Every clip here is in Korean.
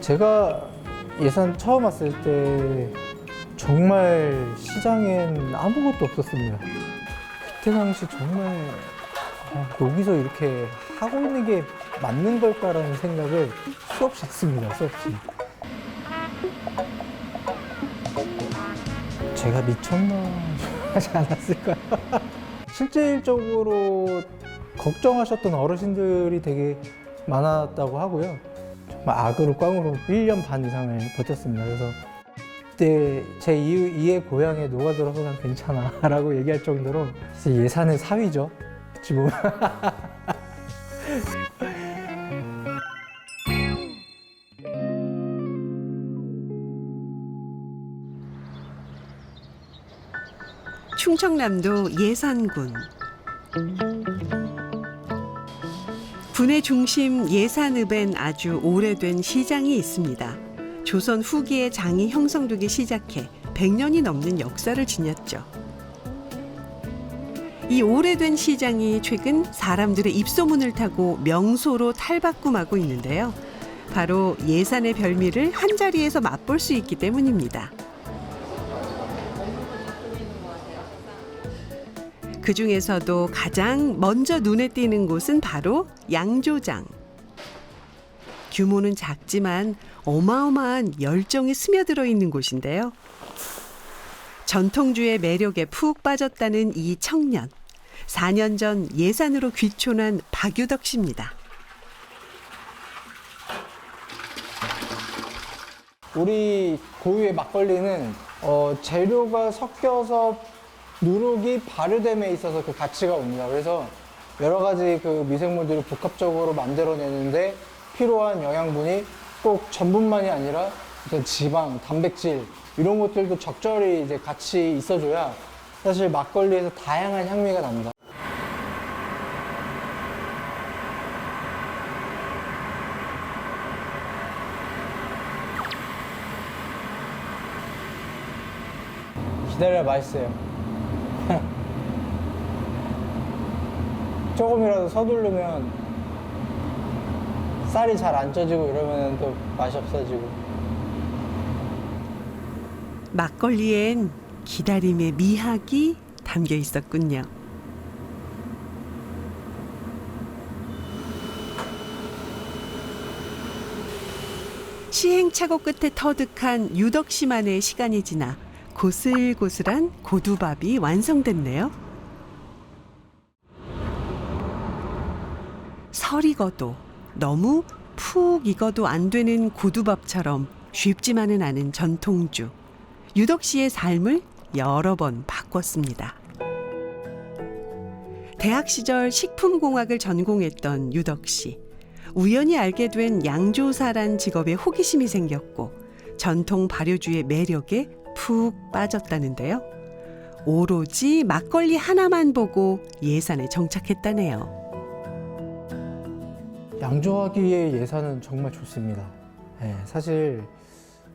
제가 예산 처음 왔을 때 정말 시장엔 아무것도 없었습니다. 그때 당시 정말 여기서 이렇게 하고 있는 게 맞는 걸까라는 생각을 수없이 했습니다. 수없이. 제가 미쳤나 하지 않았을까요? 실질적으로 걱정하셨던 어르신들이 되게 많았다고 하고요. 정말 악으로 꽝으로 1년 반 이상을 버텼습니다. 그래서 그때 제 이의 고향에 녹아들어서 난 괜찮아 라고 얘기할 정도로 진짜 예산의 사위죠. 어찌 보면. 충청남도 예산군. 군의 중심 예산읍엔 아주 오래된 시장이 있습니다. 조선 후기에 장이 형성되기 시작해 100년이 넘는 역사를 지녔죠. 이 오래된 시장이 최근 사람들의 입소문을 타고 명소로 탈바꿈하고 있는데요. 바로 예산의 별미를 한자리에서 맛볼 수 있기 때문입니다. 그 중에서도 가장 먼저 눈에 띄는 곳은 바로 양조장. 규모는 작지만 어마어마한 열정이 스며들어 있는 곳인데요. 전통주의 매력에 푹 빠졌다는 이 청년. 4년 전 예산으로 귀촌한 박유덕 씨입니다. 우리 고유의 막걸리는 재료가 섞여서 누룩이 발효됨에 있어서 그 가치가 옵니다. 그래서 여러 가지 그 미생물들을 복합적으로 만들어내는데 필요한 영양분이 꼭 전분만이 아니라 어떤 지방, 단백질 이런 것들도 적절히 이제 같이 있어줘야 사실 막걸리에서 다양한 향미가 납니다. 기다려야 맛있어요. 조금이라도 서두르면 쌀이 잘 안 쪄지고 이러면 또 맛이 없어지고. 막걸리엔 기다림의 미학이 담겨 있었군요. 시행착오 끝에 터득한 유덕 씨만의 시간이 지나 고슬고슬한 고두밥이 완성됐네요. 설 익어도 너무 푹 익어도 안 되는 고두밥처럼 쉽지만은 않은 전통주. 유덕 씨의 삶을 여러 번 바꿨습니다. 대학 시절 식품공학을 전공했던 유덕 씨. 우연히 알게 된 양조사란 직업에 호기심이 생겼고 전통 발효주의 매력에 푹 빠졌다는데요. 오로지 막걸리 하나만 보고 예산에 정착했다네요. 양조하기에 예산은 정말 좋습니다. 네, 사실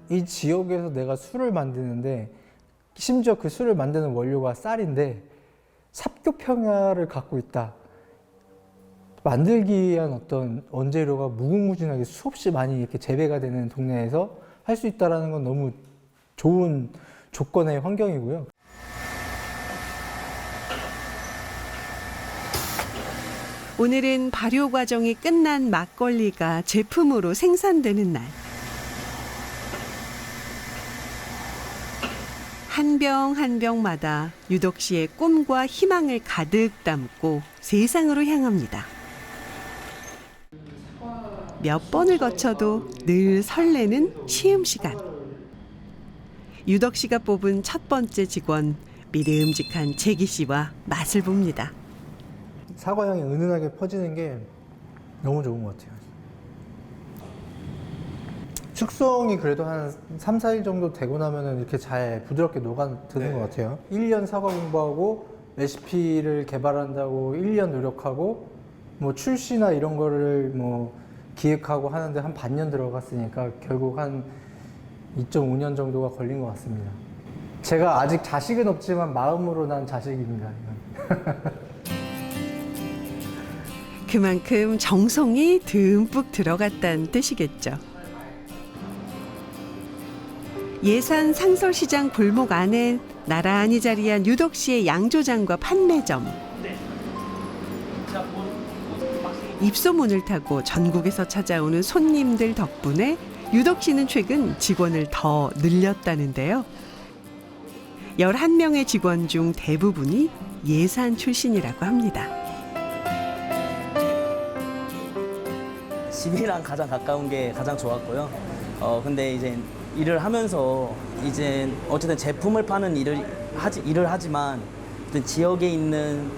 이 지역에서 내가 술을 만드는데 심지어 그 술을 만드는 원료가 쌀인데 삽교평야를 갖고 있다. 만들기 위한 어떤 원재료가 무궁무진하게 수없이 많이 이렇게 재배가 되는 동네에서 할 수 있다는 건 너무 좋은 조건의 환경이고요. 오늘은 발효 과정이 끝난 막걸리가 제품으로 생산되는 날. 한 병 한 병마다 유덕 씨의 꿈과 희망을 가득 담고 세상으로 향합니다. 몇 번을 거쳐도 늘 설레는 시음 시간. 유덕 씨가 뽑은 첫 번째 직원, 믿음직한 재기 씨와 맛을 봅니다. 사과향이 은은하게 퍼지는 게 너무 좋은 것 같아요. 숙성이 그래도 한 3, 4일 정도 되고 나면 이렇게 잘 부드럽게 녹아드는 것 같아요. 1년 사과 공부하고 레시피를 개발한다고 1년 노력하고 뭐 출시나 이런 거를 뭐 기획하고 하는데 한 반년 들어갔으니까 결국 한 2.5년 정도가 걸린 것 같습니다. 제가 아직 자식은 없지만 마음으로 난 자식입니다. 그만큼 정성이 듬뿍 들어갔다는 뜻이겠죠. 예산 상설시장 골목 안엔 나란히 자리한 유덕 씨의 양조장과 판매점. 입소문을 타고 전국에서 찾아오는 손님들 덕분에 유덕 씨는 최근 직원을 더 늘렸다는데요. 11명의 직원 중 대부분이 예산 출신이라고 합니다. 집이랑 가장 가까운 게 가장 좋았고요. 근데 이제 일을 하면서 이제 어쨌든 제품을 파는 일을 하지만 어떤 지역에 있는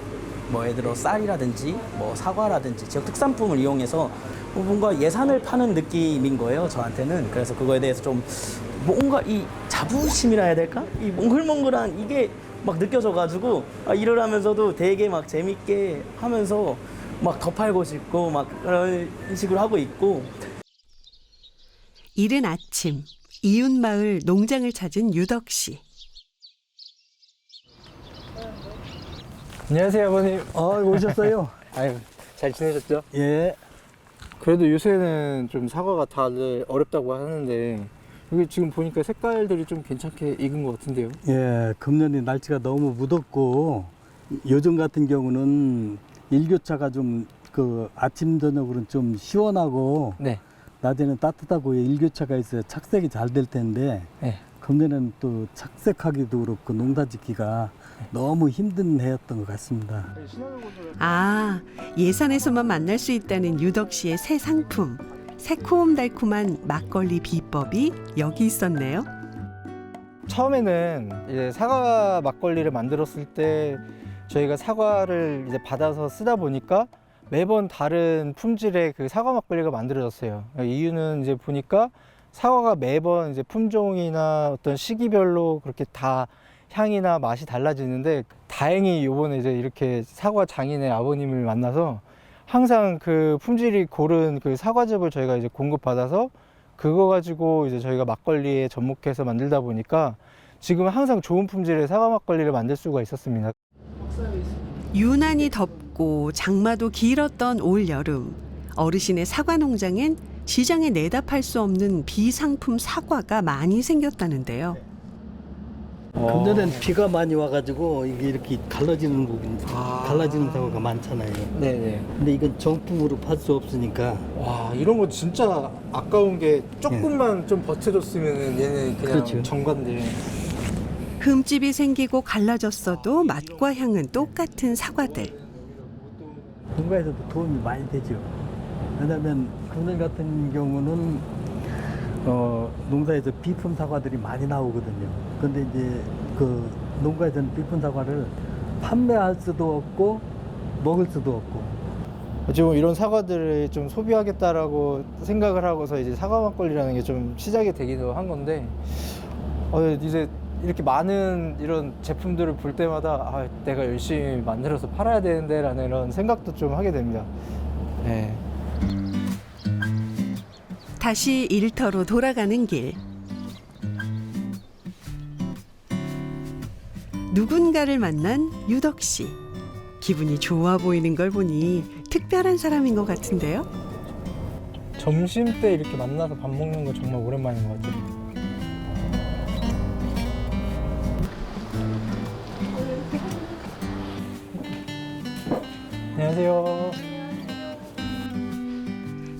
뭐 예를 들어 쌀이라든지 뭐 사과라든지 지역 특산품을 이용해서 뭔가 예산을 파는 느낌인 거예요, 저한테는. 그래서 그거에 대해서 좀 뭔가 이 자부심이라 해야 될까? 이 몽글몽글한 이게 막 느껴져가지고 일을 하면서도 되게 막 재밌게 하면서 막 더 팔고 싶고 막 그런 식으로 하고 있고. 이른 아침 이웃마을 농장을 찾은 유덕 씨. 안녕하세요, 아버님. 오셨어요? 아유, 잘 지내셨죠? 예. 그래도 요새는 좀 사과가 다들 어렵다고 하는데 여기 지금 보니까 색깔들이 좀 괜찮게 익은 것 같은데요? 예, 금년에 날씨가 너무 무덥고 요즘 같은 경우는 일교차가 좀 그 아침 저녁으로는 좀 시원하고 네. 낮에는 따뜻하고 일교차가 있어야 착색이 잘 될 텐데 네. 금년에는 또 착색하기도 그렇고 농사짓기가 너무 힘든 해였던 것 같습니다. 아, 예산에서만 만날 수 있다는 유덕 씨의 새 상품. 새콤달콤한 막걸리 비법이 여기 있었네요. 처음에는 이제 사과 막걸리를 만들었을 때 저희가 사과를 이제 받아서 쓰다 보니까 매번 다른 품질의 그 사과 막걸리가 만들어졌어요. 이유는 이제 보니까 사과가 매번 이제 품종이나 어떤 시기별로 그렇게 다 향이나 맛이 달라지는데 다행히 요번에 이제 이렇게 사과 장인의 아버님을 만나서 항상 그 품질이 고른 그 사과즙을 저희가 이제 공급받아서 그거 가지고 이제 저희가 막걸리에 접목해서 만들다 보니까 지금 항상 좋은 품질의 사과 막걸리를 만들 수가 있었습니다. 유난히 덥고 장마도 길었던 올 여름. 어르신의 사과 농장엔 시장에 내다 팔 수 없는 비상품 사과가 많이 생겼다는데요. 금년엔 비가 많이 와가지고 이게 이렇게 갈라지는 부분, 갈라지는 사과가 많잖아요. 네네. 근데 이건 정품으로 팔 수 없으니까 와, 이런 거 진짜 아까운 게 조금만 좀 버텨줬으면 얘는 그냥 그렇죠. 정관데. 흠집이 생기고 갈라졌어도 맛과 향은 똑같은 사과들. 농가에서도 도움이 많이 되죠. 왜냐하면 금년 같은 경우는 농사에서 비품 사과들이 많이 나오거든요. 근데 이제 그 농가에서는 비품 사과를 판매할 수도 없고 먹을 수도 없고. 지금 이런 사과들을 좀 소비하겠다라고 생각을 하고서 이제 사과 막걸리라는 게 좀 시작이 되기도 한 건데 이제 이렇게 많은 이런 제품들을 볼 때마다 내가 열심히 만들어서 팔아야 되는데 라는 이런 생각도 좀 하게 됩니다. 네. 다시 일터로 돌아가는 길. 누군가를 만난 유덕 씨. 기분이 좋아 보이는 걸 보니 특별한 사람인 것 같은데요. 점심 때 이렇게 만나서 밥 먹는 거 정말 오랜만인 것 같아요. 안녕하세요.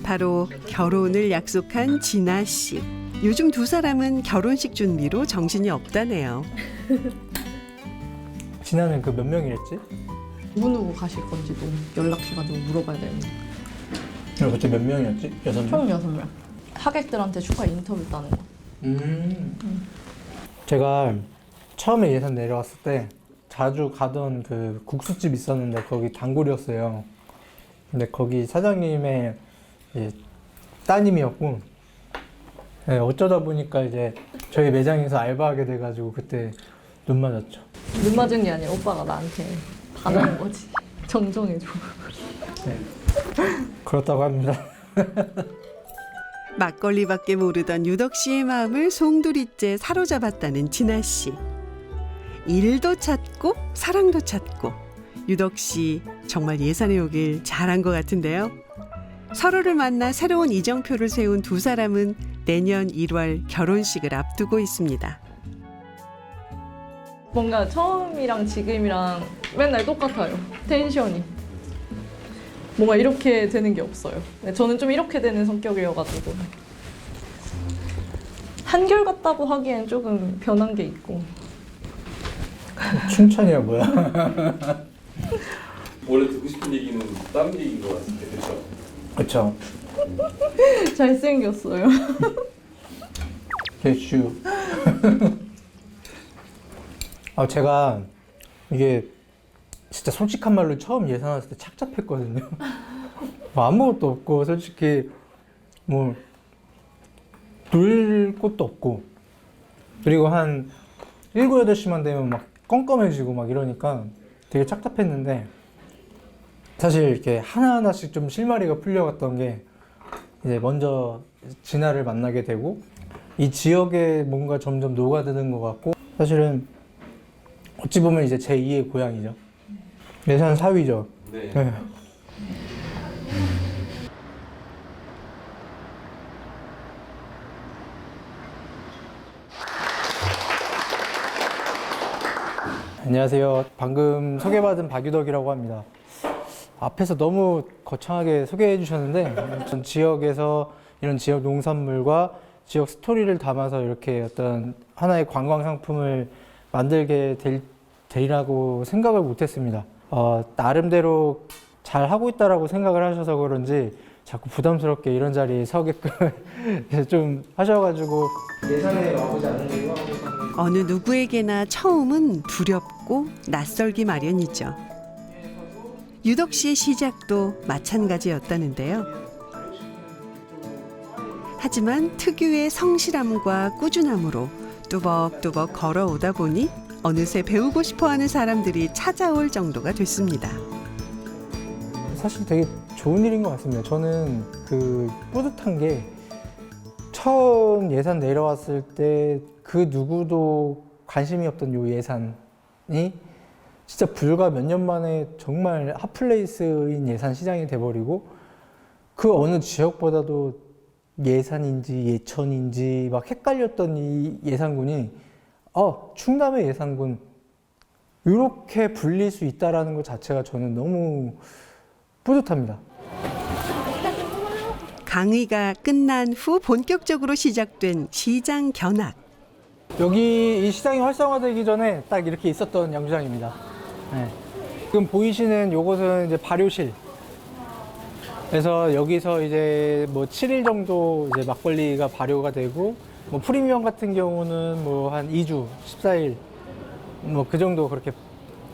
바로 결혼을 약속한 진아 씨. 요즘 두 사람은 결혼식 준비로 정신이 없다네요. 진아는 그 몇 명이랬지? 누구누구 가실 건지도 연락해가지고 물어봐야 되는데 그럼 그때 몇 명이었지? 6명? 총 6명 하객들한테 축하 인터뷰 따는 거. 제가 처음에 예산 내려왔을 때 자주 가던 그 국수집 있었는데 거기 단골이었어요. 근데 거기 사장님의 이제 따님이었고 네, 어쩌다 보니까 이제 저희 매장에서 알바하게 돼가지고 그때 눈 맞았죠. 눈 맞은 게 아니라 오빠가 나한테 반한 거지. 정정해줘. 네. 그렇다고 합니다. 막걸리밖에 모르던 유덕 씨의 마음을 송두리째 사로잡았다는 진아 씨. 일도 찾고 사랑도 찾고 유덕 씨 정말 예산에 오길 잘한 것 같은데요. 서로를 만나 새로운 이정표를 세운 두 사람은 내년 1월 결혼식을 앞두고 있습니다. 뭔가 처음이랑 지금이랑 맨날 똑같아요. 텐션이. 뭔가 이렇게 되는 게 없어요. 네, 저는 좀 이렇게 되는 성격이어가지고. 한결같다고 하기엔 조금 변한 게 있고. 춘천이야 뭐야? 원래 듣고 싶은 얘기는 다른 얘기인 것 같은데, 그렇죠? 그렇죠. 잘생겼어요. 개슈. 제가 이게 진짜 솔직한 말로 처음 예산했을 때 착잡했거든요. 뭐 아무것도 없고 솔직히 뭐 놀 곳도 없고 그리고 한 7, 8시만 되면 막 껌껌해지고 막 이러니까 되게 착잡했는데 사실 이렇게 하나하나씩 좀 실마리가 풀려갔던 게 이제 먼저 진아를 만나게 되고 이 지역에 뭔가 점점 녹아드는 것 같고 사실은 어찌 보면 이제 제2의 고향이죠. 예산 사위죠. 네. 네. 안녕하세요. 방금 소개받은 박유덕이라고 합니다. 앞에서 너무 거창하게 소개해 주셨는데 전 지역에서 이런 지역 농산물과 지역 스토리를 담아서 이렇게 어떤 하나의 관광 상품을 만들게 되리라고 생각을 못했습니다. 나름대로 잘 하고 있다라고 생각을 하셔서 그런지 자꾸 부담스럽게 이런 자리에 서게끔 좀 하셔가지고 예산에 와보지 않으려고 하고 있었는데 어느 누구에게나 처음은 두렵고 낯설기 마련이죠. 유덕 씨의 시작도 마찬가지였다는데요. 하지만 특유의 성실함과 꾸준함으로 뚜벅뚜벅 걸어오다 보니 어느새 배우고 싶어하는 사람들이 찾아올 정도가 됐습니다. 사실 되게 좋은 일인 것 같습니다. 저는 그 뿌듯한 게 처음 예산 내려왔을 때 그 누구도 관심이 없던 요 예산이 진짜 불과 몇 년 만에 정말 핫플레이스인 예산 시장이 돼버리고 그 어느 지역보다도 예산인지 예천인지 막 헷갈렸던 이 예산군이 충남의 예산군 이렇게 불릴 수 있다라는 것 자체가 저는 너무 뿌듯합니다. 강의가 끝난 후 본격적으로 시작된 시장 견학. 여기 이 시장이 활성화되기 전에 딱 이렇게 있었던 양주장입니다. 네. 지금 보이시는 요것은 이제 발효실. 그래서 여기서 이제 뭐 7일 정도 이제 막걸리가 발효가 되고 뭐 프리미엄 같은 경우는 뭐 한 2주, 14일 뭐 그 정도 그렇게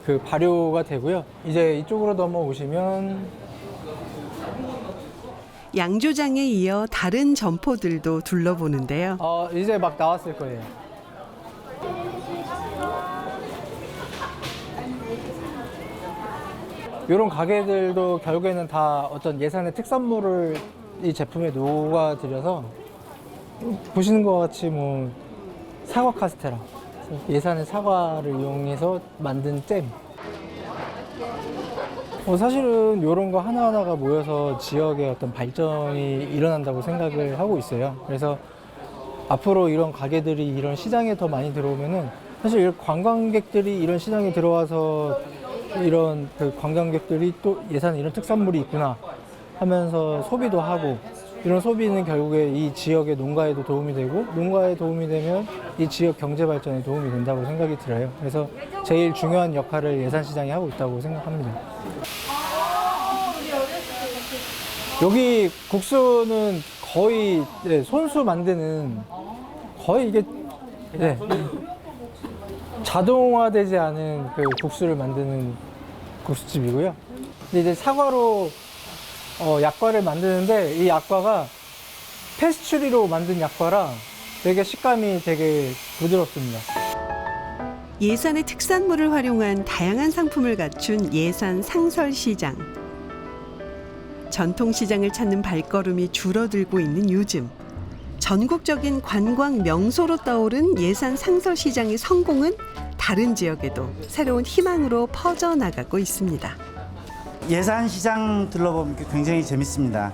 그 발효가 되고요. 이제 이쪽으로 넘어오시면 양조장에 이어 다른 점포들도 둘러보는데요. 이제 막 나왔을 거예요. 이런 가게들도 결국에는 다 어떤 예산의 특산물을 이 제품에 녹아들여서 보시는 것 같이 뭐 사과 카스테라, 예산의 사과를 이용해서 만든 잼. 사실은 이런 거 하나하나가 모여서 지역의 어떤 발전이 일어난다고 생각을 하고 있어요. 그래서 앞으로 이런 가게들이 이런 시장에 더 많이 들어오면은 사실 관광객들이 이런 시장에 들어와서 이런 그 관광객들이 또 예산에 이런 특산물이 있구나 하면서 소비도 하고 이런 소비는 결국에 이 지역의 농가에도 도움이 되고 농가에 도움이 되면 이 지역 경제 발전에 도움이 된다고 생각이 들어요. 그래서 제일 중요한 역할을 예산시장이 하고 있다고 생각합니다. 여기 국수는 거의 손수 만드는 거의 이게 자동화되지 않은 그 국수를 만드는 국수집이고요. 근데 이제 사과로 약과를 만드는데 이 약과가 패스츄리로 만든 약과라 되게 식감이 되게 부드럽습니다. 예산의 특산물을 활용한 다양한 상품을 갖춘 예산 상설시장. 전통시장을 찾는 발걸음이 줄어들고 있는 요즘 전국적인 관광 명소로 떠오른 예산 상설시장의 성공은 다른 지역에도 새로운 희망으로 퍼져나가고 있습니다. 예산시장 둘러보면 굉장히 재밌습니다.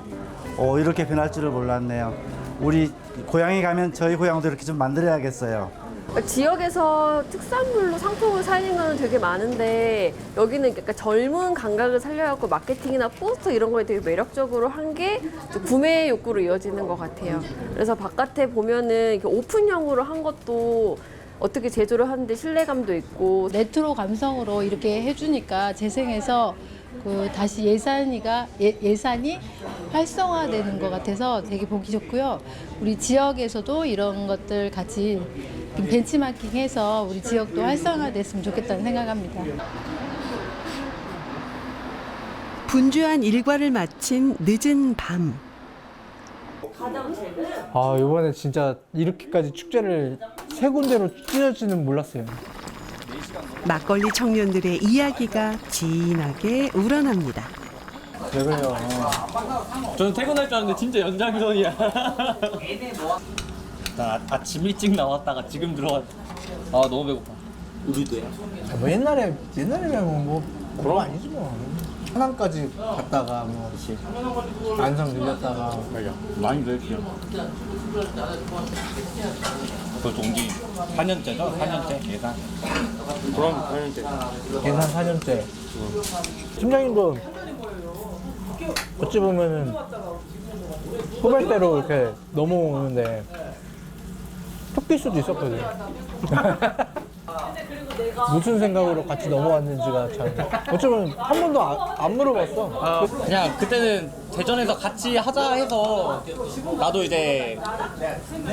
이렇게 변할 줄을 몰랐네요. 우리 고향에 가면 저희 고향도 이렇게 좀 만들어야겠어요. 지역에서 특산물로 상품을 살리는 건 되게 많은데 여기는 약간 젊은 감각을 살려갖고 마케팅이나 포스터 이런 거에 되게 매력적으로 한 게 구매 욕구로 이어지는 것 같아요. 그래서 바깥에 보면은 이렇게 오픈형으로 한 것도 어떻게 제조를 하는데 신뢰감도 있고 레트로 감성으로 이렇게 해주니까 재생해서 다시 예산이 활성화되는 것 같아서 되게 보기 좋고요. 우리 지역에서도 이런 것들 같이 벤치마킹해서 우리 지역도 활성화됐으면 좋겠다는 생각합니다. 분주한 일과를 마친 늦은 밤. 아, 이번에 진짜 이렇게까지 축제를 3군데로 찢어지는 몰랐어요. 막걸리 청년들의 이야기가 진하게 우러납니다. 왜 그래요? 저는 퇴근할 줄 알았는데 진짜 연장선이야. 나 아침 일찍 나왔다가 지금 들어왔. 아 너무 배고파. 우리도야. 뭐 옛날이면 뭐 그런 거 아니지 뭐. 하남까지 갔다가 뭐 안성 들렸다가 맞아. 많이 됐죠. 그 동기 4년째죠? 4년째 예산. 그럼 4년째. 계산 4년째. 팀장님도 어찌 보면은 후발대로 이렇게 넘어오는데 톡 뛸 수도 있었거든. 무슨 생각으로 같이 넘어왔는지가 참. 어쩌면 한 번도 안 물어봤어. 그냥 그때는 대전에서 같이 하자 해서 나도 이제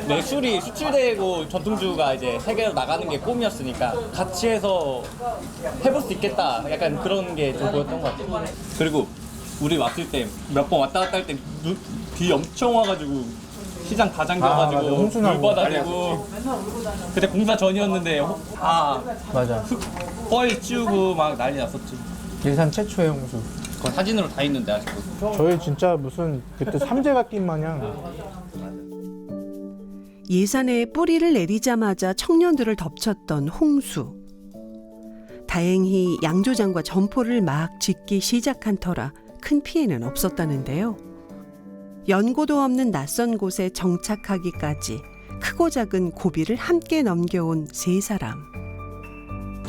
내 술이 수출되고 전통주가 이제 세계로 나가는 게 꿈이었으니까 같이 해서 해볼 수 있겠다. 약간 그런 게 좀 보였던 것 같아요. 그리고 우리 왔을 때 몇 번 왔다 갔다 할 때 비 엄청 와가지고 시장 다 잠겨가지고 맞아. 홍수나고 물 받아내고 그때 공사 전이었는데 다 맞아. 뻘 치우고 막 난리 났었지. 예산 최초의 홍수. 그건 사진으로 다 있는데 아직도. 저희 진짜 무슨 그때 삼재가 낀 마냥 예산에 뿌리를 내리자마자 청년들을 덮쳤던 홍수. 다행히 양조장과 점포를 막 짓기 시작한 터라 큰 피해는 없었다는데요. 연고도 없는 낯선 곳에 정착하기까지 크고 작은 고비를 함께 넘겨온 세 사람.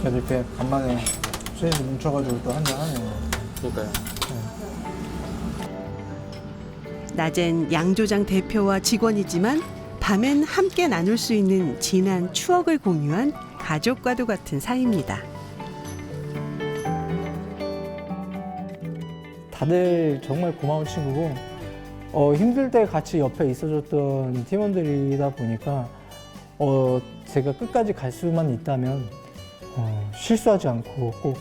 이렇게 간만에 수현이 뭉쳐가지고 또 한잔 하네요. 그러니까요. 낮엔 양조장 대표와 직원이지만 밤엔 함께 나눌 수 있는 진한 추억을 공유한 가족과도 같은 사이입니다. 다들 정말 고마운 친구고 힘들 때 같이 옆에 있어줬던 팀원들이다 보니까 제가 끝까지 갈 수만 있다면 실수하지 않고 꼭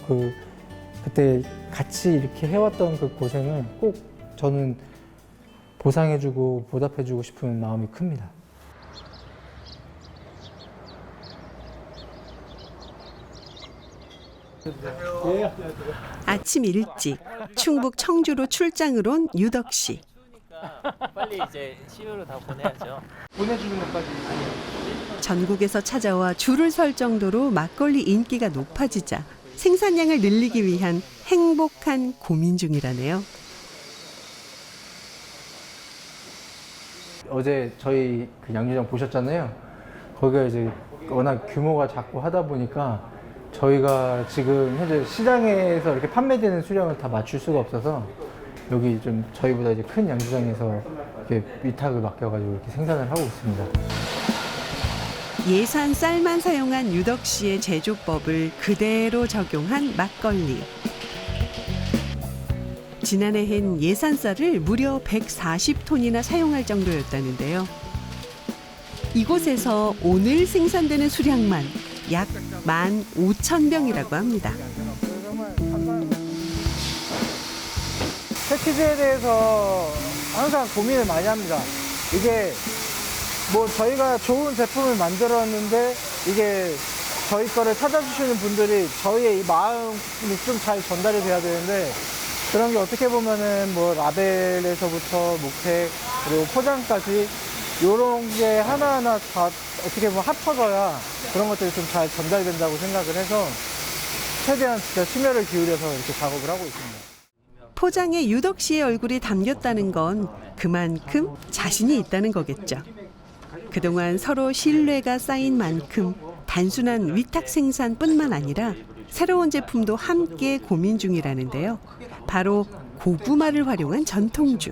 그때 같이 이렇게 해왔던 그 고생을 꼭 저는 보상해주고 보답해주고 싶은 마음이 큽니다. 아침 일찍 충북 청주로 출장을 온 유덕 씨. 빨리 이제 CU로 다 보내야죠. 보내주는 것까지. 전국에서 찾아와 줄을 설 정도로 막걸리 인기가 높아지자 생산량을 늘리기 위한 행복한 고민 중이라네요. 어제 저희 그 양조장 보셨잖아요. 거기가 이제 워낙 규모가 작고 하다 보니까 저희가 지금 현재 시장에서 이렇게 판매되는 수량을 다 맞출 수가 없어서 여기 좀 저희보다 이제 큰 양조장에서 이렇게 위탁을 맡겨가지고 이렇게 생산을 하고 있습니다. 예산 쌀만 사용한 유덕 씨의 제조법을 그대로 적용한 막걸리. 지난해 hen 예산 쌀을 무려 140톤이나 사용할 정도였다는데요. 이곳에서 오늘 생산되는 수량만 약 15,000병이라고 합니다. 패키지에 대해서 항상 고민을 많이 합니다. 이게 뭐 저희가 좋은 제품을 만들었는데 이게 저희 거를 찾아주시는 분들이 저희의 이 마음이 좀 잘 전달이 돼야 되는데 그런 게 어떻게 보면은 뭐 라벨에서부터 목택 그리고 포장까지 요런 게 하나하나 다 어떻게 보면 합쳐져야 그런 것들이 좀 잘 전달된다고 생각을 해서 최대한 진짜 심혈을 기울여서 이렇게 작업을 하고 있습니다. 포장에 유덕 씨의 얼굴이 담겼다는 건 그만큼 자신이 있다는 거겠죠. 그동안 서로 신뢰가 쌓인 만큼 단순한 위탁 생산뿐만 아니라 새로운 제품도 함께 고민 중이라는데요. 바로 고구마를 활용한 전통주.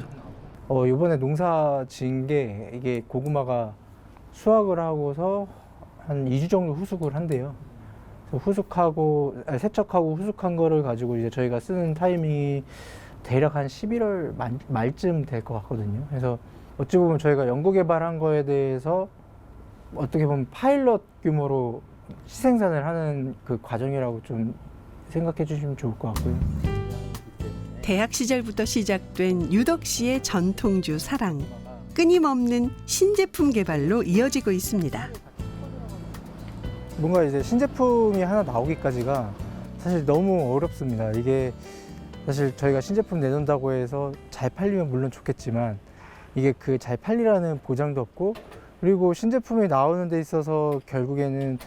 이번에 농사 지은 게 이게 고구마가 수확을 하고서 한 2주 정도 후숙을 한대요. 그래서 세척하고 후숙한 거를 가지고 이제 저희가 쓰는 타이밍이 대략 한 11월 말쯤 될 것 같거든요. 그래서 어찌 보면 저희가 연구 개발한 거에 대해서 어떻게 보면 파일럿 규모로 시생산을 하는 그 과정이라고 좀 생각해 주시면 좋을 것 같고요. 대학 시절부터 시작된 유덕 씨의 전통주 사랑. 끊임없는 신제품 개발로 이어지고 있습니다. 뭔가 이제 신제품이 하나 나오기까지가 사실 너무 어렵습니다. 이게 사실 저희가 신제품 내놓는다고 해서 잘 팔리면 물론 좋겠지만 이게 그 잘 팔리라는 보장도 없고 그리고 신제품이 나오는 데 있어서 결국에는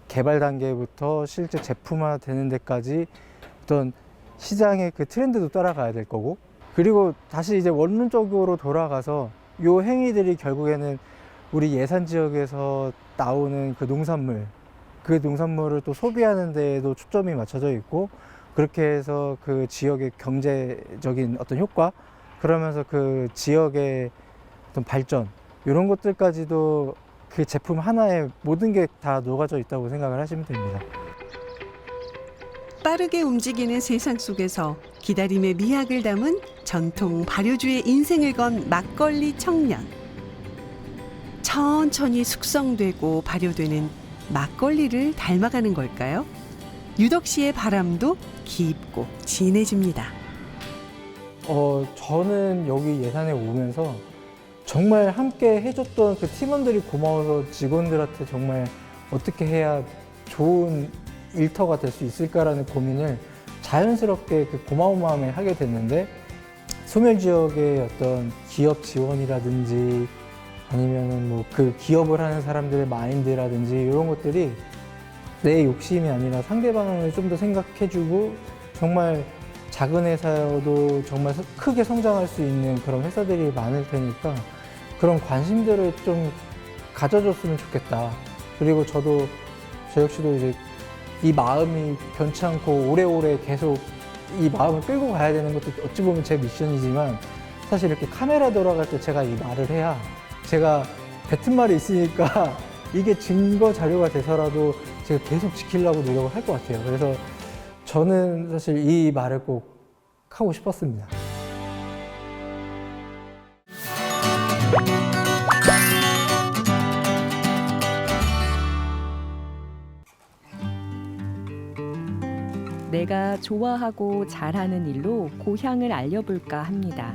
개발 단계부터 실제 제품화 되는 데까지 어떤 시장의 그 트렌드도 따라가야 될 거고 그리고 다시 이제 원론적으로 돌아가서 요 행위들이 결국에는 우리 예산 지역에서 나오는 그 농산물을 또 소비하는 데에도 초점이 맞춰져 있고 그렇게 해서 그 지역의 경제적인 어떤 효과 그러면서 그 지역의 어떤 발전 이런 것들까지도 그 제품 하나에 모든 게 다 녹아져 있다고 생각을 하시면 됩니다. 빠르게 움직이는 세상 속에서 기다림의 미학을 담은 전통 발효주의 인생을 건 막걸리 청년. 천천히 숙성되고 발효되는 막걸리를 닮아가는 걸까요? 유덕 씨의 바람도 깊고 진해집니다. 저는 여기 예산에 오면서 정말 함께 해줬던 그 팀원들이 고마워서 직원들한테 정말 어떻게 해야 좋은 일터가 될 수 있을까라는 고민을 자연스럽게 그 고마운 마음에 하게 됐는데 소멸 지역의 어떤 기업 지원이라든지 아니면은 뭐 그 기업을 하는 사람들의 마인드라든지 이런 것들이 내 욕심이 아니라 상대방을 좀 더 생각해주고 정말 작은 회사여도 정말 크게 성장할 수 있는 그런 회사들이 많을 테니까 그런 관심들을 좀 가져줬으면 좋겠다. 그리고 저 역시도 이제 이 마음이 변치 않고 오래오래 계속 이 마음을 끌고 가야 되는 것도 어찌 보면 제 미션이지만 사실 이렇게 카메라 돌아갈 때 제가 이 말을 해야 제가 뱉은 말이 있으니까 이게 증거 자료가 돼서라도 제가 계속 지키려고 노력을 할 것 같아요. 그래서 저는 사실 이 말을 꼭 하고 싶었습니다. 내가 좋아하고 잘하는 일로 고향을 알려볼까 합니다.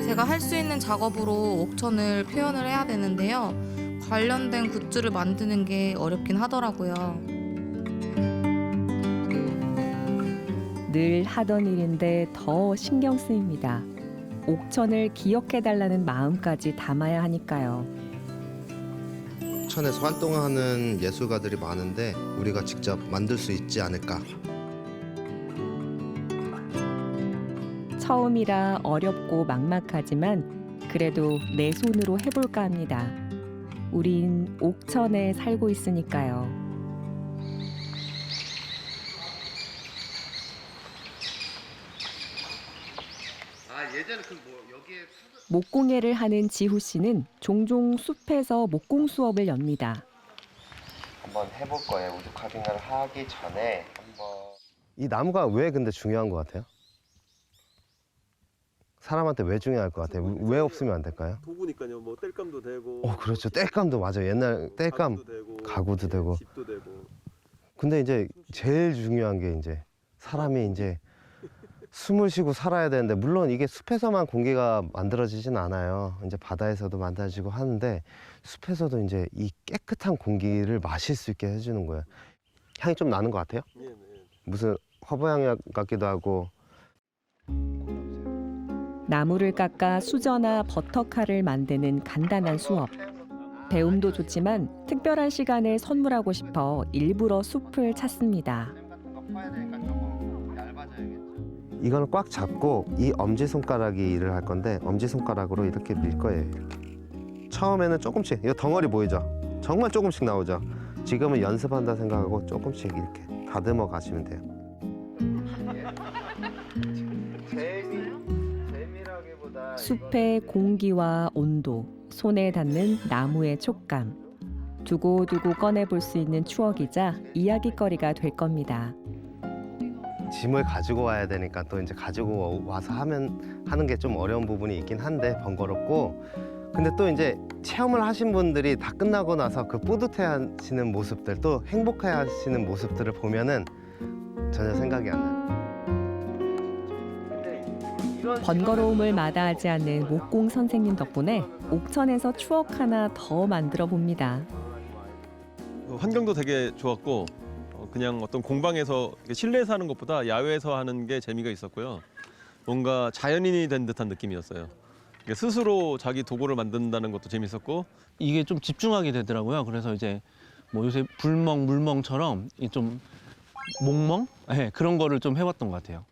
제가 할 수 있는 작업으로 옥천을 표현을 해야 되는데요. 관련된 굿즈를 만드는 게 어렵긴 하더라고요. 늘 하던 일인데 더 신경 쓰입니다. 옥천을 기억해달라는 마음까지 담아야 하니까요. 옥천에서 활동하는 예술가들이 많은데 우리가 직접 만들 수 있지 않을까. 처음이라 어렵고 막막하지만 그래도 내 손으로 해볼까 합니다. 우린 옥천에 살고 있으니까요. 목공예를 하는 지후 씨는 종종 숲에서 목공 수업을 엽니다. 한번 해볼 거예요. 우드 카빙을 하기 전에 한번. 이 나무가 왜 근데 중요한 것 같아요? 사람한테 왜 중요할 것 같아요? 왜 없으면 안 될까요? 도구니까요. 뭐 땔감도 되고. 그렇죠. 땔감도 맞아요. 옛날 땔감 가구도 되고. 집도 되고. 근데 이제 제일 중요한 게 이제 사람이 이제 숨을 쉬고 살아야 되는데 물론 이게 숲에서만 공기가 만들어지진 않아요. 이제 바다에서도 만들어지고 하는데 숲에서도 이제 이 깨끗한 공기를 마실 수 있게 해주는 거예요. 향이 좀 나는 것 같아요? 네. 무슨 화보향 같기도 하고. 나무를 깎아 수저나 버터칼을 만드는 간단한 수업. 배움도 좋지만 특별한 시간을 선물하고 싶어 일부러 숲을 찾습니다. 이거는 꽉 잡고 이 엄지손가락이 일을 할 건데 엄지손가락으로 이렇게 밀 거예요. 이렇게. 처음에는 조금씩, 이거 덩어리 보이죠? 정말 조금씩 나오죠? 지금은 연습한다 생각하고 조금씩 이렇게 다듬어 가시면 돼요. 숲의 공기와 온도, 손에 닿는 나무의 촉감. 두고두고 꺼내볼 수 있는 추억이자 이야깃거리가 될 겁니다. 짐을 가지고 와야 되니까 또 이제 가지고 와서 하는 게 좀 어려운 부분이 있긴 한데 번거롭고, 근데 또 이제 체험을 하신 분들이 다 끝나고 나서 그 뿌듯해 하시는 모습들, 또 행복해 하시는 모습들을 보면은 전혀 생각이 안 나요. 번거로움을 마다하지 않는 목공 선생님 덕분에 옥천에서 추억 하나 더 만들어 봅니다. 환경도 되게 좋았고 그냥 어떤 공방에서 실내에서 하는 것보다 야외에서 하는 게 재미가 있었고요. 뭔가 자연인이 된 듯한 느낌이었어요. 스스로 자기 도구를 만든다는 것도 재밌었고, 이게 좀 집중하게 되더라고요. 그래서 이제 뭐 요새 불멍, 물멍처럼 좀 목멍? 네, 그런 거를 좀 해봤던 것 같아요.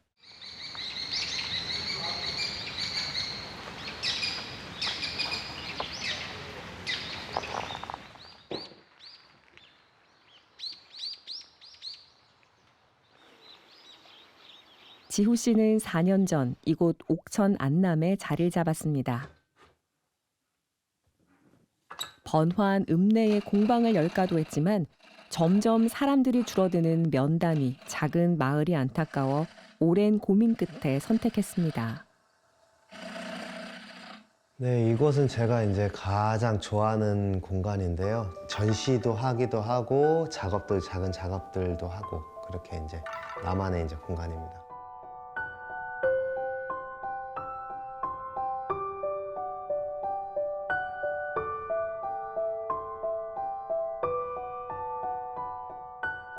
지후 씨는 4년 전 이곳 옥천 안남에 자리를 잡았습니다. 번화한 읍내에 공방을 열까도 했지만 점점 사람들이 줄어드는 면단위 작은 마을이 안타까워 오랜 고민 끝에 선택했습니다. 네, 이곳은 제가 이제 가장 좋아하는 공간인데요. 전시도 하기도 하고 작업도, 작은 작업들도 하고, 그렇게 이제 나만의 이제 공간입니다.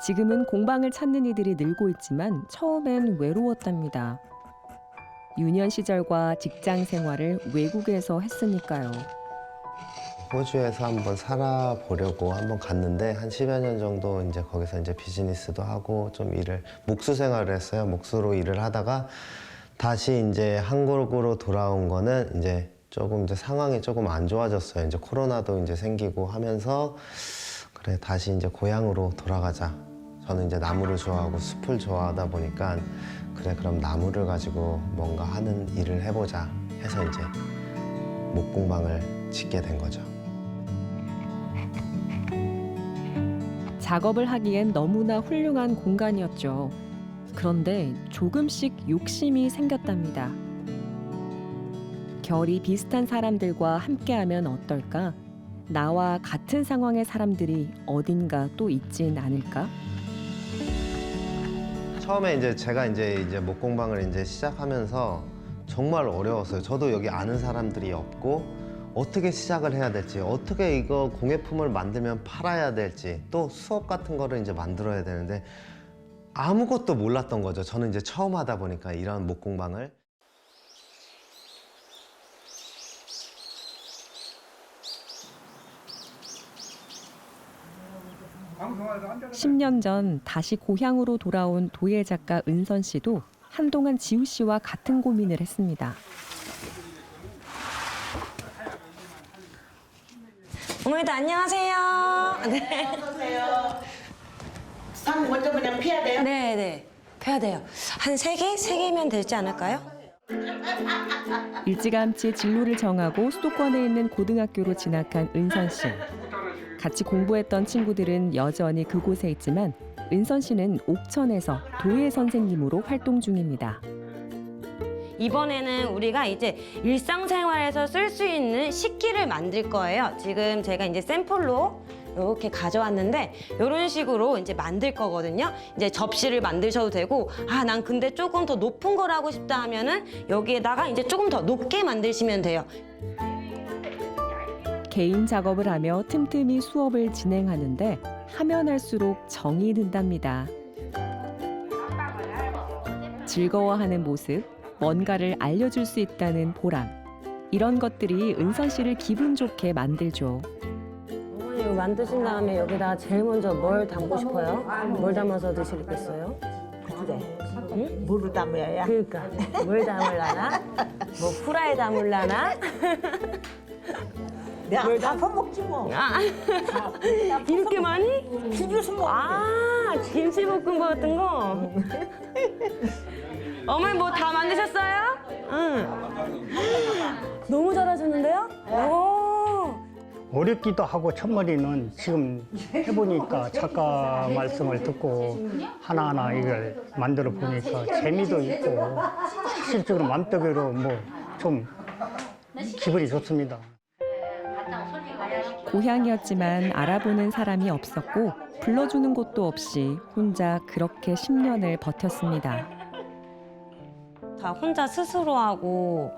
지금은 공방을 찾는 이들이 늘고 있지만 처음엔 외로웠답니다. 유년 시절과 직장 생활을 외국에서 했으니까요. 호주에서 한번 살아보려고 한번 갔는데 한 10여 년 정도 이제 거기서 이제 비즈니스도 하고 좀 목수 생활을 했어요. 목수로 일을 하다가 다시 이제 한국으로 돌아온 거는 이제 조금 이제 상황이 조금 안 좋아졌어요. 이제 코로나도 이제 생기고 하면서 그래 다시 이제 고향으로 돌아가자. 저는 이제 나무를 좋아하고 숲을 좋아하다 보니까 그래 그럼 나무를 가지고 뭔가 하는 일을 해보자 해서 이제 목공방을 짓게 된 거죠. 작업을 하기엔 너무나 훌륭한 공간이었죠. 그런데 조금씩 욕심이 생겼답니다. 결이 비슷한 사람들과 함께하면 어떨까? 나와 같은 상황의 사람들이 어딘가 또 있진 않을까? 처음에 이제 제가 이제 목공방을 이제 시작하면서 정말 어려웠어요. 저도 여기 아는 사람들이 없고 어떻게 시작을 해야 될지, 어떻게 이거 공예품을 만들면 팔아야 될지, 또 수업 같은 거를 이제 만들어야 되는데 아무것도 몰랐던 거죠. 저는 이제 처음 하다 보니까 이런 목공방을. (10년) 전 다시 고향으로 돌아온 도예 작가 은선 씨도 한동안 지우 씨와 같은 고민을 했습니다. 어머니도 안녕하세요. 네. 안녕하세요. 상 먼저 그냥 피해야 돼요? 네. 펴야 돼요. 한 3개? 3개면 되지 않을까요? 일찌감치 진로를 정하고 수도권에 있는 고등학교로 진학한 은선 씨. 같이 공부했던 친구들은 여전히 그곳에 있지만 은선 씨는 옥천에서 도예 선생님으로 활동 중입니다. 이번에는 우리가 이제 일상생활에서 쓸 수 있는 식기를 만들 거예요. 지금 제가 이제 샘플로 이렇게 가져왔는데 이런 식으로 이제 만들 거거든요. 이제 접시를 만드셔도 되고, 난 근데 조금 더 높은 걸 하고 싶다 하면은 여기에다가 이제 조금 더 높게 만드시면 돼요. 개인 작업을 하며 틈틈이 수업을 진행하는데 하면 할수록 정이 든답니다. 즐거워하는 모습, 뭔가를 알려줄 수 있다는 보람. 이런 것들이 은선 씨를 기분 좋게 만들죠. 어머니 이거 만드신 다음에 여기다 제일 먼저 뭘 담고 싶어요? 뭘 담아서 드시겠어요? 그래. 응? 물을 담아야. 그러니까 뭘 담을라나? 뭐 후라이 담을라나? 내가 다 퍼먹지 뭐. 아, 이렇게 많이? 비벼서 먹어. 아, 김치볶음밥 같은 거? 어머니 뭐 다 만드셨어요? 응. 너무 잘하셨는데요? 오. 어렵기도 하고 첫머리는 지금 해보니까 작가 말씀을 듣고 하나하나 이걸 만들어 보니까 재미도 있고 실질적으로 맘대로 뭐 좀 기분이 좋습니다. 고향이었지만 알아보는 사람이 없었고 불러주는 곳도 없이 혼자 그렇게 10년을 버텼습니다. 다 혼자 스스로 하고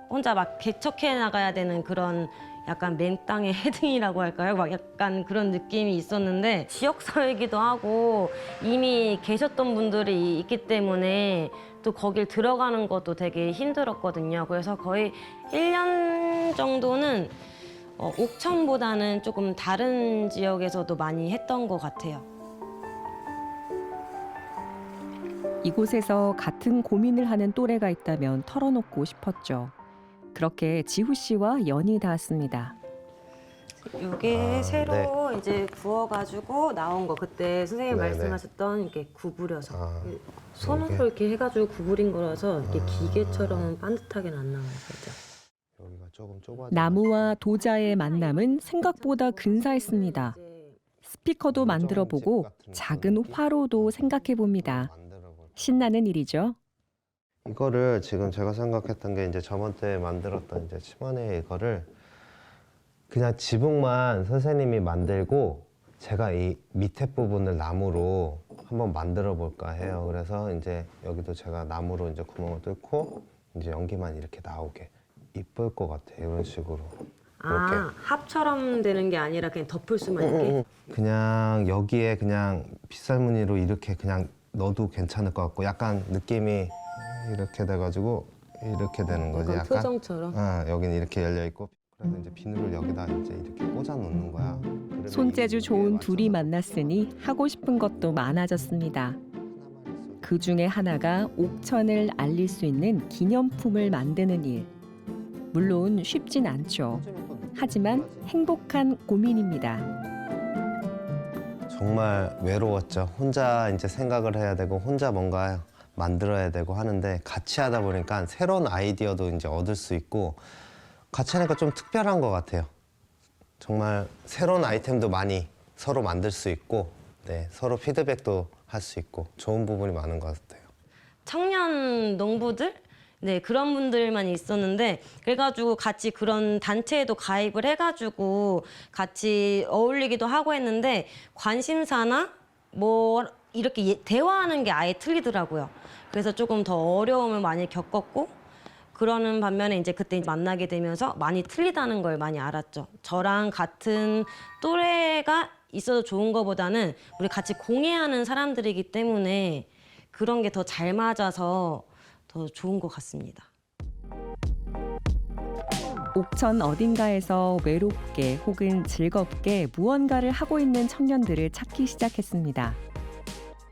혼자 막 개척해 나가야 되는 그런 약간 맨땅에 헤딩이라고 할까요? 막 약간 그런 느낌이 있었는데 지역사회이기도 하고 이미 계셨던 분들이 있기 때문에 또 거길 들어가는 것도 되게 힘들었거든요. 그래서 거의 1년 정도는 옥천보다는 조금 다른 지역에서도 많이 했던 것 같아요. 이곳에서 같은 고민을 하는 또래가 있다면 털어놓고 싶었죠. 그렇게 지후 씨와 연이 닿았습니다. 이게 새로 네. 이제 구워가지고 나온 거 그때 선생님 네네. 말씀하셨던 이렇게 구부려서 손으로 요게? 이렇게 해가지고 구부린 거라서 이렇게 기계처럼 반듯하게는 안 나와요. 그죠? 여기가 조금 좁아. 나무와 도자의 만남은 생각보다 근사했습니다. 스피커도 만들어보고 작은 화로도 생각해봅니다. 신나는 일이죠. 이거를 지금 제가 생각했던 게 이제 저번 때 만들었던 이제 치마네 이거를 그냥 지붕만 선생님이 만들고 제가 이 밑에 부분을 나무로 한번 만들어 볼까 해요. 그래서 이제 여기도 제가 나무로 이제 구멍을 뚫고 이제 연기만 이렇게 나오게 이쁠 것 같아요. 이런 식으로. 아, 합처럼 되는 게 아니라 그냥 덮을 수만 있게? 그냥 여기에 그냥 빗살무늬로 이렇게 그냥 넣어도 괜찮을 것 같고 약간 느낌이 이렇게 돼가지고 이렇게 되는 거지. 약간 표정처럼? 여기는 이렇게 열려 있고 그래서 이제 비누를 여기다 이제 이렇게 꽂아 놓는 거야. 손재주 좋은 둘이 만났으니 하고 싶은 것도 많아졌습니다. 그 중에 하나가 옥천을 알릴 수 있는 기념품을 만드는 일. 물론 쉽진 않죠. 하지만 행복한 고민입니다. 정말 외로웠죠. 혼자 이제 생각을 해야 되고 혼자 뭔가 만들어야 되고 하는데 같이 하다 보니까 새로운 아이디어도 이제 얻을 수 있고 같이 하니까 좀 특별한 것 같아요. 정말 새로운 아이템도 많이 서로 만들 수 있고 네, 서로 피드백도 할 수 있고 좋은 부분이 많은 것 같아요. 청년 농부들? 네, 그런 분들만 있었는데 그래가지고 같이 그런 단체에도 가입을 해가지고 같이 어울리기도 하고 했는데 관심사나 뭐 이렇게 대화하는 게 아예 틀리더라고요. 그래서 조금 더 어려움을 많이 겪었고 그러는 반면에 이제 그때 만나게 되면서 많이 틀리다는 걸 많이 알았죠. 저랑 같은 또래가 있어도 좋은 것보다는 우리 같이 공예하는 사람들이기 때문에 그런 게 더 잘 맞아서 더 좋은 것 같습니다. 옥천 어딘가에서 외롭게 혹은 즐겁게 무언가를 하고 있는 청년들을 찾기 시작했습니다.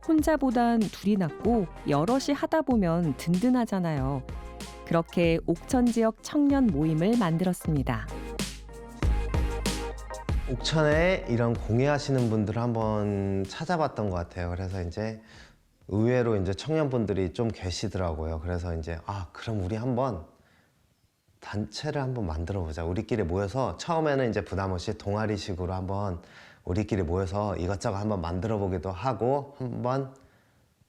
혼자보단 둘이 낫고 여럿이 하다 보면 든든하잖아요. 그렇게 옥천 지역 청년 모임을 만들었습니다. 옥천에 이런 공예하시는 분들을 한번 찾아봤던 것 같아요. 그래서 이제 의외로 이제 청년분들이 좀 계시더라고요. 그래서 이제 그럼 우리 한번 단체를 한번 만들어 보자. 우리끼리 모여서 처음에는 이제 부담 없이 동아리식으로 한번 우리끼리 모여서 이것저것 한번 만들어 보기도 하고 한번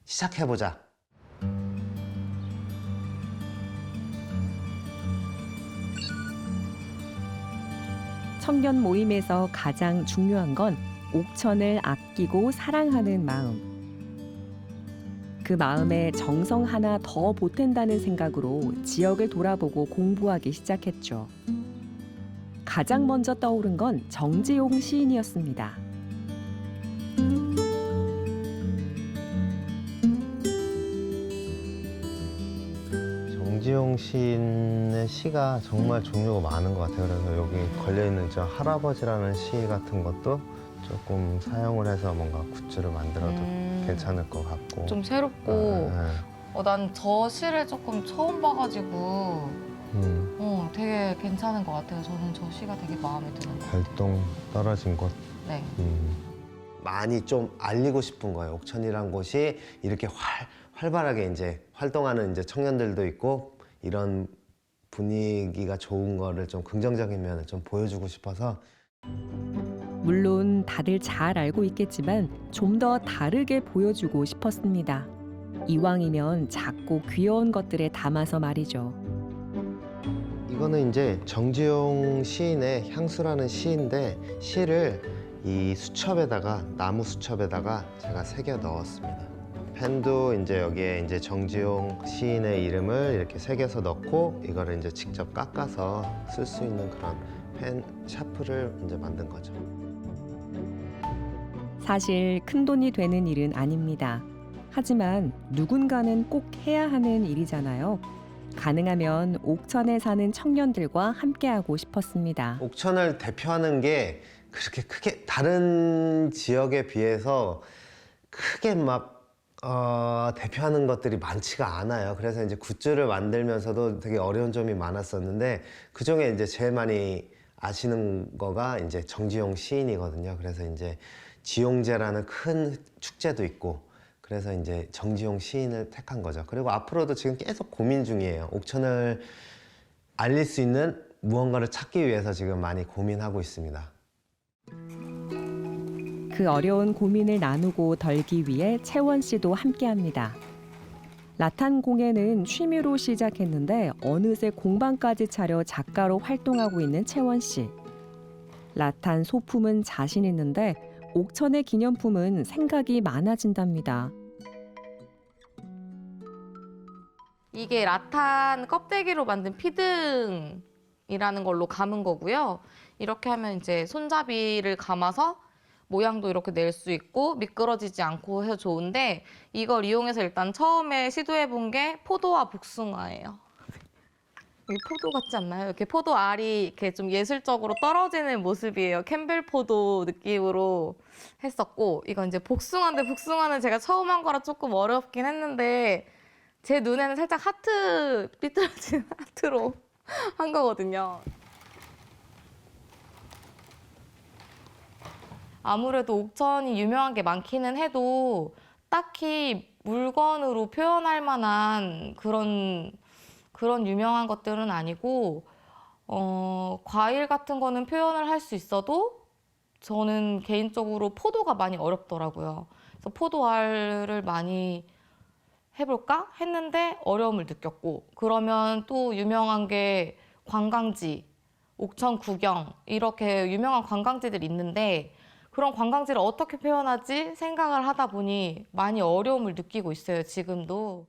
시작해 보자. 청년 모임에서 가장 중요한 건 옥천을 아끼고 사랑하는 마음. 그 마음에 정성 하나 더 보탠다는 생각으로 지역을 돌아보고 공부하기 시작했죠. 가장 먼저 떠오른 건 정지용 시인이었습니다. 정지용 시인의 시가 정말 종류가 많은 것 같아요. 그래서 여기 걸려있는 저 할아버지라는 시 같은 것도 조금 사용을 해서 뭔가 굿즈를 만들어도 괜찮을 것 같고. 좀 새롭고 난 저 시를 조금 처음 봐가지고 되게 괜찮은 것 같아요. 저는 저 시가 되게 마음에 드는 것 같아요. 별동 떨어진 곳. 네. 많이 좀 알리고 싶은 거예요. 옥천이란 곳이 이렇게 활발하게 이제 활동하는 이제 청년들도 있고 이런 분위기가 좋은 거를 좀 긍정적인 면을 좀 보여주고 싶어서. 물론 다들 잘 알고 있겠지만 좀 더 다르게 보여주고 싶었습니다. 이왕이면 작고 귀여운 것들에 담아서 말이죠. 이거는 이제 정지용 시인의 향수라는 시인데 시를 이 수첩에다가 나무 수첩에다가 제가 새겨 넣었습니다. 펜도 이제 여기에 이제 정지용 시인의 이름을 이렇게 새겨서 넣고 이거를 이제 직접 깎아서 쓸 수 있는 그런 펜 샤프를 이제 만든 거죠. 사실 큰돈이 되는 일은 아닙니다. 하지만 누군가는 꼭 해야 하는 일이잖아요. 가능하면 옥천에 사는 청년들과 함께하고 싶었습니다. 옥천을 대표하는 게 그렇게 크게 다른 지역에 비해서 크게 막 대표하는 것들이 많지가 않아요. 그래서 이제 굿즈를 만들면서도 되게 어려운 점이 많았었는데 그중에 이제 제일 많이 아시는 거가 이제 정지용 시인이거든요. 그래서 이제 지용제라는 큰 축제도 있고 그래서 이제 정지용 시인을 택한 거죠. 그리고 앞으로도 지금 계속 고민 중이에요. 옥천을 알릴 수 있는 무언가를 찾기 위해서 지금 많이 고민하고 있습니다. 그 어려운 고민을 나누고 덜기 위해 채원 씨도 함께합니다. 라탄 공예는 취미로 시작했는데 어느새 공방까지 차려 작가로 활동하고 있는 채원 씨. 라탄 소품은 자신 있는데 옥천의 기념품은 생각이 많아진답니다. 이게 라탄 껍데기로 만든 피등이라는 걸로 감은 거고요. 이렇게 하면 이제 손잡이를 감아서 모양도 이렇게 낼 수 있고 미끄러지지 않고 해서 좋은데 이걸 이용해서 일단 처음에 시도해본 게 포도와 복숭아예요. 이게 포도 같지 않나요? 이렇게 포도 알이 이렇게 좀 예술적으로 떨어지는 모습이에요. 캠벨 포도 느낌으로 했었고 이건 이제 복숭아인데 복숭아는 제가 처음 한 거라 조금 어렵긴 했는데 제 눈에는 살짝 하트 삐뚤어진 하트로 한 거거든요. 아무래도 옥천이 유명한 게 많기는 해도 딱히 물건으로 표현할 만한 그런 유명한 것들은 아니고 과일 같은 거는 표현을 할 수 있어도 저는 개인적으로 포도가 많이 어렵더라고요. 그래서 포도알을 많이 해볼까 했는데 어려움을 느꼈고 그러면 또 유명한 게 관광지, 옥천 구경 이렇게 유명한 관광지들이 있는데 그런 관광지를 어떻게 표현하지 생각을 하다 보니 많이 어려움을 느끼고 있어요, 지금도.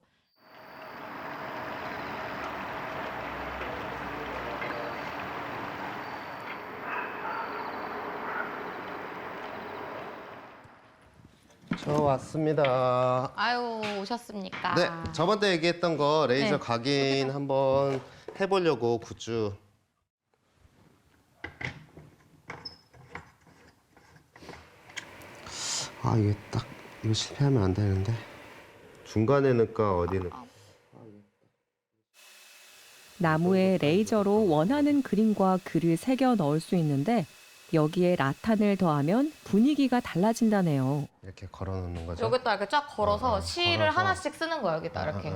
저 왔습니다. 아유, 오셨습니까? 네, 저번 때 얘기했던 거 레이저 네. 각인 한번 해보려고 굿즈. 아 이게 딱 이거 실패하면 안 되는데 중간에 넣을까 어디 넣을까? 나무에 레이저로 원하는 그림과 글을 새겨 넣을 수 있는데 여기에 라탄을 더하면 분위기가 달라진다네요. 이렇게 걸어놓는 거죠. 여기다 이렇게 쫙 걸어서 시를 걸어서. 하나씩 쓰는 거예요, 여기다 이렇게.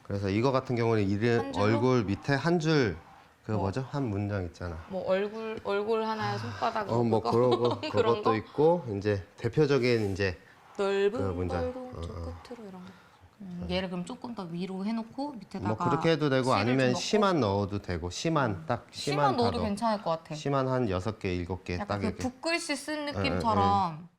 그래서 이거 같은 경우는 이름 한 줄로? 얼굴 밑에 한 줄 그거 뭐죠? 한 문장 있잖아. 뭐 얼굴 하나에 손바닥 뭐 그러고 그런 그것도 거? 있고 이제 대표적인 이제 넓은 그 문장. 얼굴 끝으로 이런 거. 얘를 그럼 조금 더 위로 해놓고 밑에다가 뭐 그렇게 해도 되고 시를 아니면 좀 넣고. 시만 넣어도 되고 시만 딱 시만 시만 넣어도 봐도 괜찮을 것 같아. 시만 한 6개, 7개 약간 딱 그 이렇게 붓글씨 쓴 느낌처럼.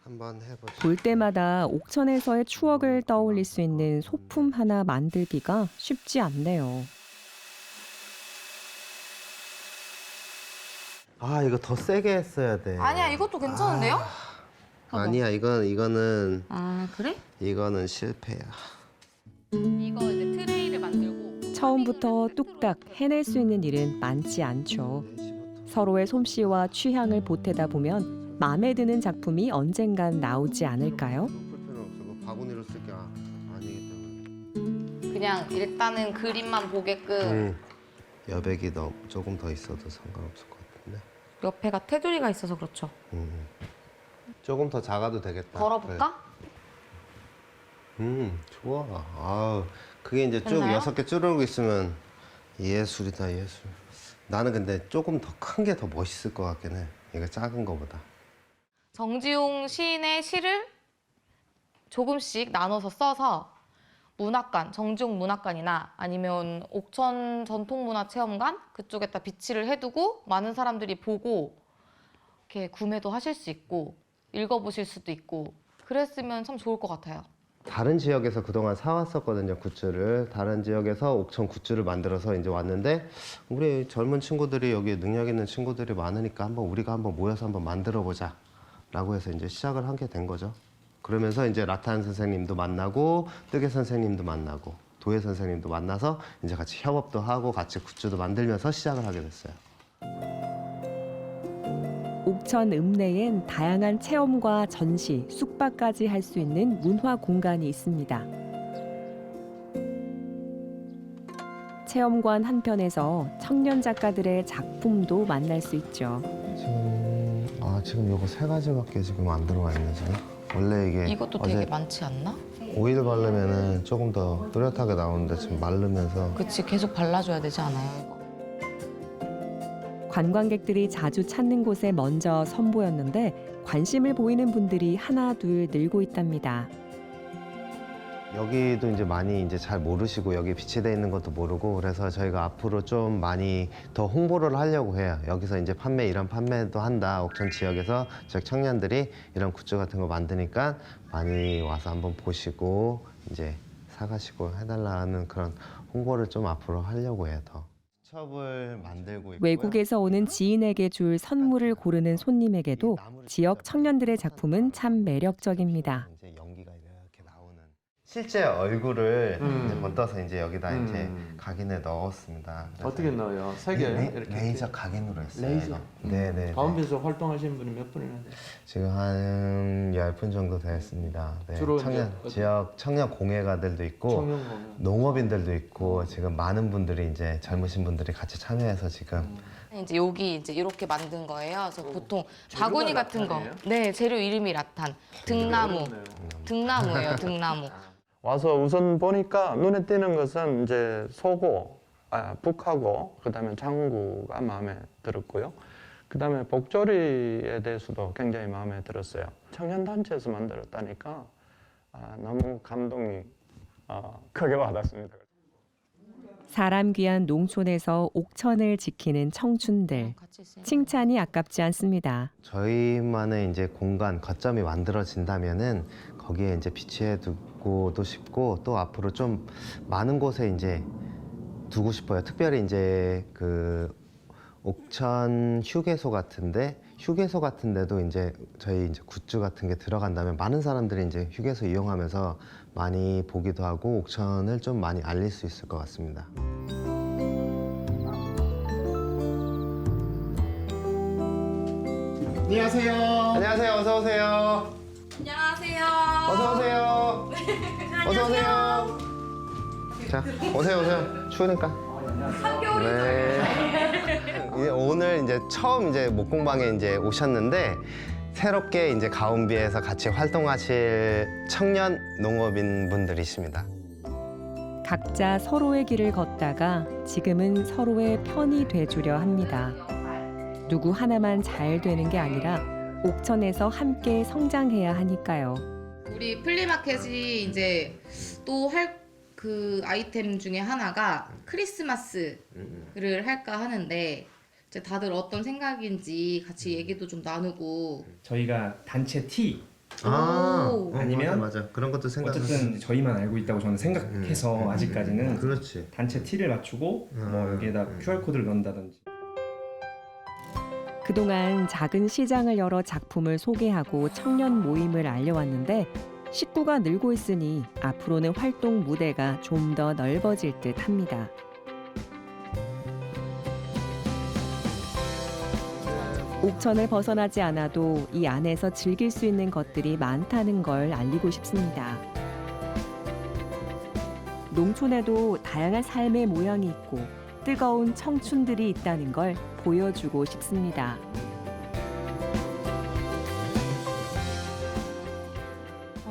한번 해보죠. 볼 때마다 옥천에서의 추억을 떠올릴 수 있는 소품 하나 만들기가 쉽지 않네요. 아 이거 더 세게 했어야 돼. 아니야, 이것도 괜찮은데요? 아니야 이거는 아 그래? 이거는 실패야. 이거 이제 트레이를 만들고 처음부터 뚝딱 해낼 수 있는 일은 많지 않죠. 서로의 솜씨와 취향을 보태다 보면 마음에 드는 작품이 언젠간 나오지 않을까요? 바구니로 쓸게 아니겠다. 그냥 일단은 그림만 보게끔 여백이 조금 더 있어도 상관없을 것 같은데. 옆에가 테두리가 있어서 그렇죠. 조금 더 작아도 되겠다. 걸어볼까? 좋아. 아, 그게 이제 쭉 됐나요? 6개 쭈르륵 있으면 예술이다, 예술. 나는 근데 조금 더 큰 게 더 멋있을 것 같긴 해. 이거 작은 거보다. 정지용 시인의 시를 조금씩 나눠서 써서 문학관, 정지용 문학관이나 아니면 옥천 전통문화체험관 그쪽에다 비치를 해두고 많은 사람들이 보고 이렇게 구매도 하실 수 있고 읽어보실 수도 있고 그랬으면 참 좋을 것 같아요. 다른 지역에서 그동안 사왔었거든요, 굿즈를. 다른 지역에서 옥천 굿즈를 만들어서 이제 왔는데 우리 젊은 친구들이 여기 능력 있는 친구들이 많으니까 우리가 한번 모여서 한번 만들어 보자 라고 해서 이제 시작을 하게 된 거죠. 그러면서 이제 라탄 선생님도 만나고 뜨개 선생님도 만나고 도예 선생님도 만나서 이제 같이 협업도 하고 같이 굿즈도 만들면서 시작을 하게 됐어요. 옥천 읍내엔 다양한 체험과 전시, 숙박까지 할 수 있는 문화 공간이 있습니다. 체험관 한편에서 청년 작가들의 작품도 만날 수 있죠. 지금 요거 3가지밖에 지금 안 들어가 있네, 지금. 원래 이게 이것도 되게 많지 않나? 오일 바르면은 조금 더 뚜렷하게 나오는데 지금 마르면서. 그치, 계속 발라줘야 되지 않아요, 이거? 관광객들이 자주 찾는 곳에 먼저 선보였는데 관심을 보이는 분들이 하나 둘 늘고 있답니다. 여기도 이제 많이 이제 잘 모르시고 여기 비치돼 있는 것도 모르고 그래서 저희가 앞으로 좀 많이 더 홍보를 하려고 해요. 여기서 이제 이런 판매도 한다. 옥천 지역에서 지역 청년들이 이런 굿즈 같은 거 만드니까 많이 와서 한번 보시고 이제 사가시고 해달라는 그런 홍보를 좀 앞으로 하려고 해요. 더. 수첩을 만들고 있고요. 외국에서 오는 지인에게 줄 선물을 고르는 손님에게도 지역 청년들의 작품은 참 매력적입니다. 이제 연기가 이렇게 나오는 실제 얼굴을 이제 번떠서 이제 여기다 이제 각인에 넣었습니다. 어떻게 넣어요? 3개 이렇게? 레이저 각인으로 했어요. 레이저? 이거. 네네. 가운데서 활동하시는 분이 몇 분이나 돼요? 지금 한 10분 정도 됐습니다. 네. 주로 지역 청년 공예가들도 있고 청년 공예. 농업인들도 있고 지금 많은 분들이 이제 젊으신 분들이 같이 참여해서 지금 이제 여기 이제 이렇게 만든 거예요. 그래서 보통 바구니 같은 거. 네, 재료 이름이 라탄. 등나무. 등나무예요, 등나무. 와서 우선 보니까 눈에 띄는 것은 이제 소고, 북하고, 그다음에 장구가 마음에 들었고요. 그다음에 복조리에 대해서도 굉장히 마음에 들었어요. 청년단체에서 만들었다니까 너무 감동이 크게 받았습니다. 사람 귀한 농촌에서 옥천을 지키는 청춘들. 칭찬이 아깝지 않습니다. 저희만의 이제 공간, 거점이 만들어진다면은 거기에 이제 비치해 두고도 싶고 또 앞으로 좀 많은 곳에 이제 두고 싶어요. 특별히 이제 그 옥천 휴게소 같은데도 이제 저희 이제 굿즈 같은 게 들어간다면 많은 사람들이 이제 휴게소 이용하면서 많이 보기도 하고 옥천을 좀 많이 알릴 수 있을 것 같습니다. 안녕하세요. 안녕하세요. 어서 오세요. 안녕하세요. 어서 오세요. 어서 오세요. 자, 오세요. 추우니까. 한겨울이 네. 오늘 이제 처음 이제 목공방에 이제 오셨는데 새롭게 이제 가온비에서 같이 활동하실 청년 농업인 분들이십니다. 각자 서로의 길을 걷다가 지금은 서로의 편이 돼주려 합니다. 누구 하나만 잘 되는 게 아니라 옥천에서 함께 성장해야 하니까요. 우리 플리마켓이 이제 또 할 그 아이템 중에 하나가 크리스마스를 할까 하는데 이제 다들 어떤 생각인지 같이 얘기도 좀 나누고. 저희가 단체 티 아니면 맞아. 그런 것도 어쨌든 저희만 알고 있다고 저는 생각해서 아직까지는 그렇지. 단체 티를 맞추고 뭐 여기에다 QR코드를 넣는다든지. 그동안 작은 시장을 열어 작품을 소개하고 청년 모임을 알려왔는데 식구가 늘고 있으니 앞으로는 활동 무대가 좀 더 넓어질 듯 합니다. 옥천을 벗어나지 않아도 이 안에서 즐길 수 있는 것들이 많다는 걸 알리고 싶습니다. 농촌에도 다양한 삶의 모양이 있고 뜨거운 청춘들이 있다는 걸 보여주고 싶습니다.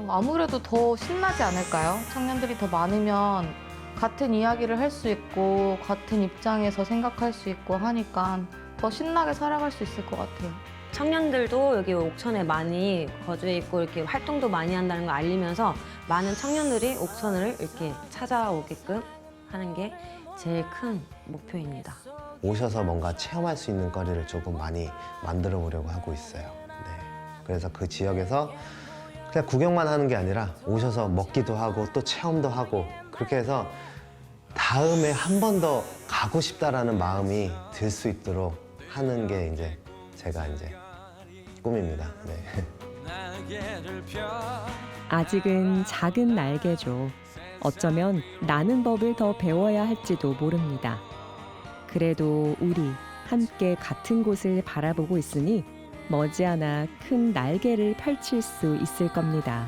아무래도 더 신나지 않을까요? 청년들이 더 많으면 같은 이야기를 할 수 있고 같은 입장에서 생각할 수 있고 하니까 더 신나게 살아갈 수 있을 것 같아요. 청년들도 여기 옥천에 많이 거주해 있고 이렇게 활동도 많이 한다는 걸 알리면서 많은 청년들이 옥천을 이렇게 찾아오게끔 하는 게 제일 큰 목표입니다. 오셔서 뭔가 체험할 수 있는 거리를 조금 많이 만들어 보려고 하고 있어요. 네. 그래서 그 지역에서 그냥 구경만 하는 게 아니라 오셔서 먹기도 하고 또 체험도 하고 그렇게 해서 다음에 한 번 더 가고 싶다라는 마음이 들 수 있도록 하는 게 이제 제가 이제 꿈입니다. 네. 아직은 작은 날개죠. 어쩌면 나는 법을 더 배워야 할지도 모릅니다. 그래도 우리 함께 같은 곳을 바라보고 있으니 머지않아 큰 날개를 펼칠 수 있을 겁니다.